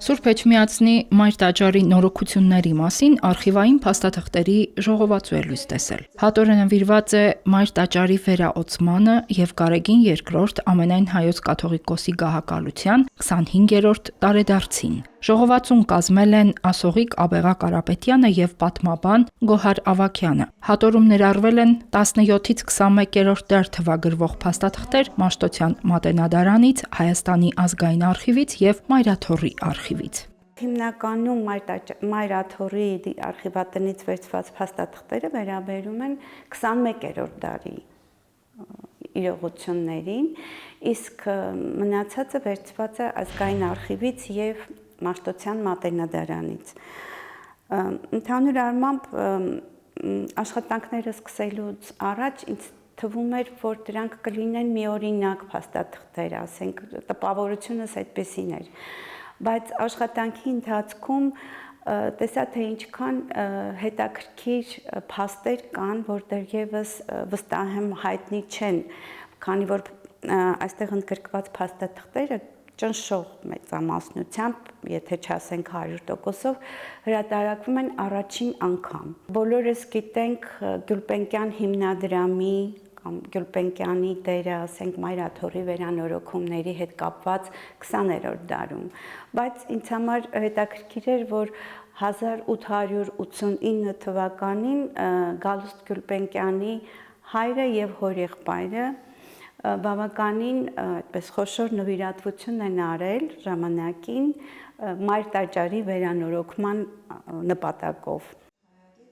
Սուրբ Էջմիածնի Մայր տաճարի նորոգությունների մասին արխիվային փաստաթղթերի ժողովածու է լույս տեսել։ Հատորը նվիրված է Մայր տաճարի վերաօծմանը և Գարեգին II ամենայն հայոց կաթողիկոսի գահակալության 25-րդ տարեդարձին։ Ժողովածուն կազմել են Ասողիկ Աբեղա Կարապետյանը և պատմաբան Գոհար Ավագյանը։ Հատորում ներառվել են 17-ից 21-րդ դար թվագրվող փաստաթղթեր Մաշտոցյան մատենադարանից, Հայաստանի ազգային արխիվից և Մայրաթոռի արխիվից։ Հիմնականում Մայրաթոռի արխիվատնից վերցված փաստաթղթերը վերաբերում են 21-րդ դարի իրողություններին, իսկ մնացածը վերցված է ազգային արխիվից և Մաշտոցյան մատենադարանից։ Ընդհանուր առմամբ աշխատանքները սկսելուց առաջ ինձ թվում էր, որ դրանք կլինեն միօրինակ փաստաթղթեր, ասենք տպավորությունս այդպեսին էր, բայց աշխատանքի ընթացքում տեսա, թե ինչքան հետաքրքիր փաստեր կան, որ դեռևս վստահ եմ հայտնի չեն, քանի որ այստեղ ընդգրկված փաստաթղթերը ճնշող մեծամասնությամբ, եթե չասենք 100%-ով, հրատարակվում են առաջին անգամ։ Բոլորս գիտենք Գյուլբենկյան հիմնադրամի կամ Գյուլբենկյանի դերը, ասենք Մայրաթոռի վերանորոգումների հետ կապված 20-րդ դարում, բայց ինձ համար հետաքրքիր էր, որ 1889 թվականին Գալուստ Գյուլբենկյանի հայրը և հորեղբայրը բավականին այդպես խոշոր նվիրատվություն են արել ժամանակին Մայր տաճարի վերանորոգման նպատակով։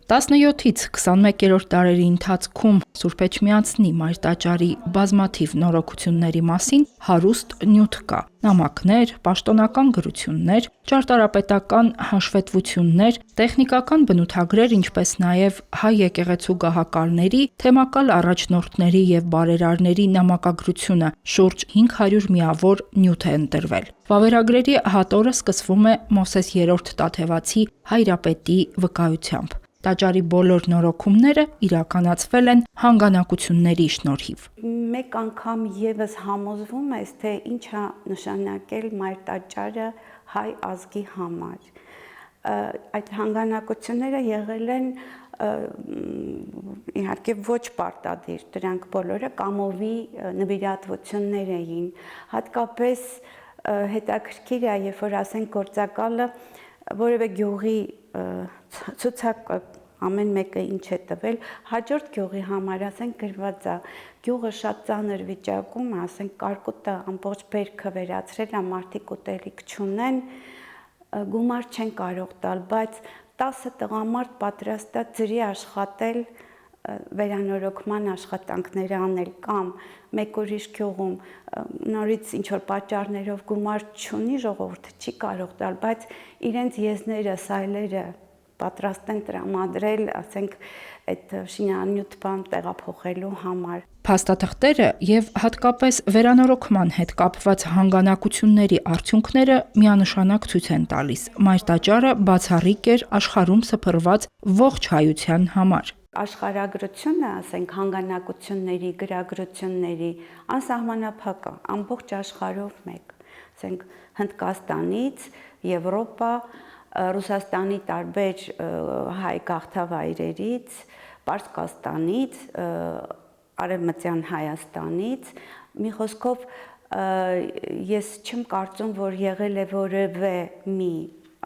17-ից 21-րդ դարերի ընթացքում Սուրբ Էջմիածնի Մայր տաճարի բազմաթիվ նորոգությունների մասին հարուստ նյութ կա՝ նամակներ, պաշտոնական գրություններ, ճարտարապետական հաշվետվություններ, տեխնիկական բնութագրեր, ինչպես նաև հայ եկեղեցու գահակալների, թեմակալ առաջնորդների և բարերարների նամակագրությունը շուրջ 500 միավոր նյութ է ընտրվել։ Վավերագրերի հատորը սկսվում է Մովսես 3-րդ Տաթևացի հայրապետի վկայությամբ։ Տաճարի բոլոր նորոգումները իրականացվել են հանգանակությունների շնորհիվ։ Մեկ անգամ ևս համոզվում ես, թե ինչ է նշանակել Մայր տաճարը հայ ազգի համար։ Այդ հանգանակությունները եղել են իհարկե ոչ պարտադիր, դրանք բոլորը կամովի նվիրատվություններ էին։ Հատկապես հետաքրքիր է, երբ որ ասենք գործակալը որևէ գյուղի ցուցակ ամեն մեկը ինչ է տվել, հաջորդ գյուղի համար, ասենք գրված է, գյուղը շատ ծանր վիճակում է, ասենք կարկուտը ամբողջ բերքը վերացրել է, մարդիկ ուտելիք չունեն, գումար չեն կարող տալ, բայց 10 տղամարդ պատրաստ է ձրի աշխատել, վերանորոգման աշխատանքները անել, կամ մեկ ուրիշ գյուղում նորից ինչ որ պատճառներով գումար չունի, ժողովուրդը չի կարող տալ, բայց իրենց եզները, սայլերը պատրաստ են տրամադրել, ասենք, այդ շինանյութ բան տեղափոխելու համար։ Փաստաթղթերը և հատկապես վերանորոգման հետ կապված հանգանակությունների արդյունքները միանշանակ ցույց են տալիս Մայր տաճարը բացառիկ էր աշխարհում սփռված ողջ հայության համար։ Աշխարհագրությունը, ասենք, հանգանակությունների, գրագրությունների անսահմանափակ է, ամբողջ աշխարհով մեկ, ասենք, Հնդկաստանից, Եվրոպա, Ռուսաստանի տարբեր հայ գաղթավայրերից, Պարսկաստանից, Արևմտյան Հայաստանից, մի խոսքով ես չեմ կարծում, որ եղել է որևէ մի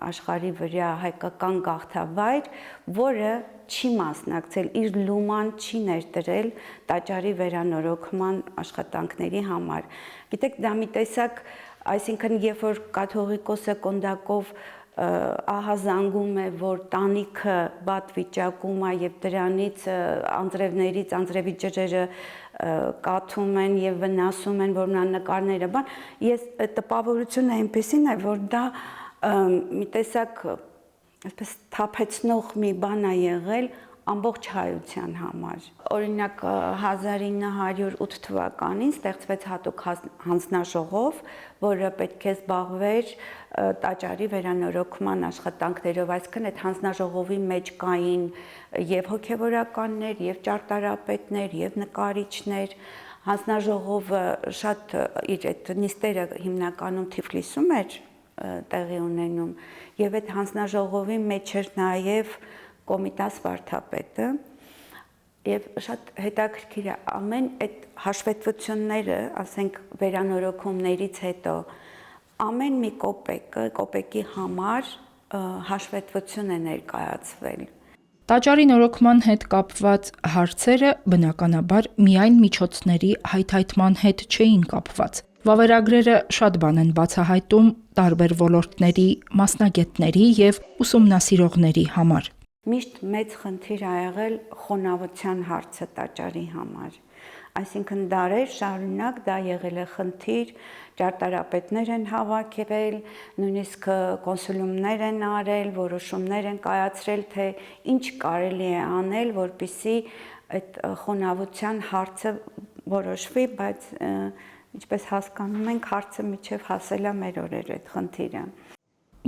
աշխարհի վրա հայկական գաղթավայր, որը չի մասնակցել, իր լուման չի ներդրել տաճարի վերանորոգման աշխատանքների համար։ Գիտեք, դա մի տեսակ, այսինքն երբ որ կաթողիկոսը կոնդակով ահազանգում է, որ տանիքը բադ վիճակում է և դրանից անձրևներից անձրևի ջրերը կաթում են և վնասում են, որ նա նկարները բան, ես տպավորությունը այնպեսին է, որ դա մի տեսակ այսպես թափեցնող մի բան է եղել ամբողջ հայության համար։ Օրինակ 1908 թվականին ստեղծվեց հատուկ հանձնաժողով, որը պետք է զբաղվեր տաճարի վերանորոգման աշխատանքներով, այսինքն այդ հանձնաժողովի մեջ կային և հոգևորականներ, և ճարտարապետներ, և նկարիչներ։ Հանձնաժողովը շատ իր այդ նիստերը հիմնականում Թիֆլիսում էր տեղի ունենում եւ այդ հանձնաժողովի մեջ էր նաեւ Կոմիտաս վարդապետը եւ շատ հետաքրքիր է ամեն այդ հաշվետվությունները, ասենք վերանորոգումներից հետո ամեն մի կոպեկի համար հաշվետվություն է ներկայացվել։ Տաճարի նորոգման հետ կապված հարցերը բնականաբար միայն միջոցների հայթայթման հետ չէին կապված։ Վավերագրերը շատ բան են բացահայտում տարբեր ոլորտների մասնագետների եւ ուսումնասիրողների համար։ Միշտ մեծ խնդիր ա եղել խոնավության հարցը տաճարի համար։ Այսինքն դարեր շարունակ դա եղել է խնդիր, ճարտարապետներ են հավաքվել, նույնիսկ կոնսուլումներ են արել, որոշումներ են կայացրել, թե ինչ կարելի է անել, որպեսզի այդ խոնավության հարցը որոշվի, բայց ինչպես հասկանում ենք, հարցը միջև հասել է մեր օրեր այդ խնդիրը։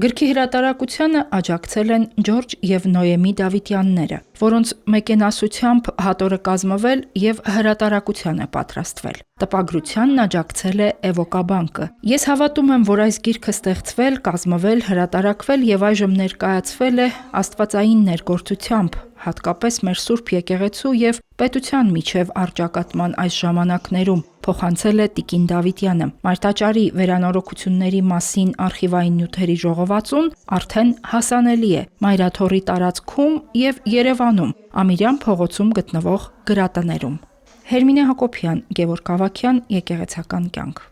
Գրքի հրատարակությանը աջակցել են Ջորջ եւ Նոեմի Դավիթյանները, որոնց մեկենասությամբ հատորը կազմվել եւ հրատարակության է պատրաստվել։ Տպագրությանն աջակցել է Էվոկաբանկը։ Ես հավատում եմ, որ այս գիրքը ստեղծվել, կազմվել, հրատարակվել եւ այժմ ներկայացվել է աստվածային ներգործությամբ, հատկապես մեր Սուրբ Եկեղեցու եւ պետության միջև առճակատման այս ժամանակներում, փոխանցել է Տիկին Դավիթյանը։ Մայրտաճարի վերանորոգությունների մասին արխիվային նյութերի ժողովածուն արդեն հասանելի է Մայրաթորի տարածքում եւ Երևանում, Ամիրյան փողոցում գտնվող գրատներում։ Հերմինե Հակոբյան, Գևորգ Ավագյան, Եկեղեցական կյանք։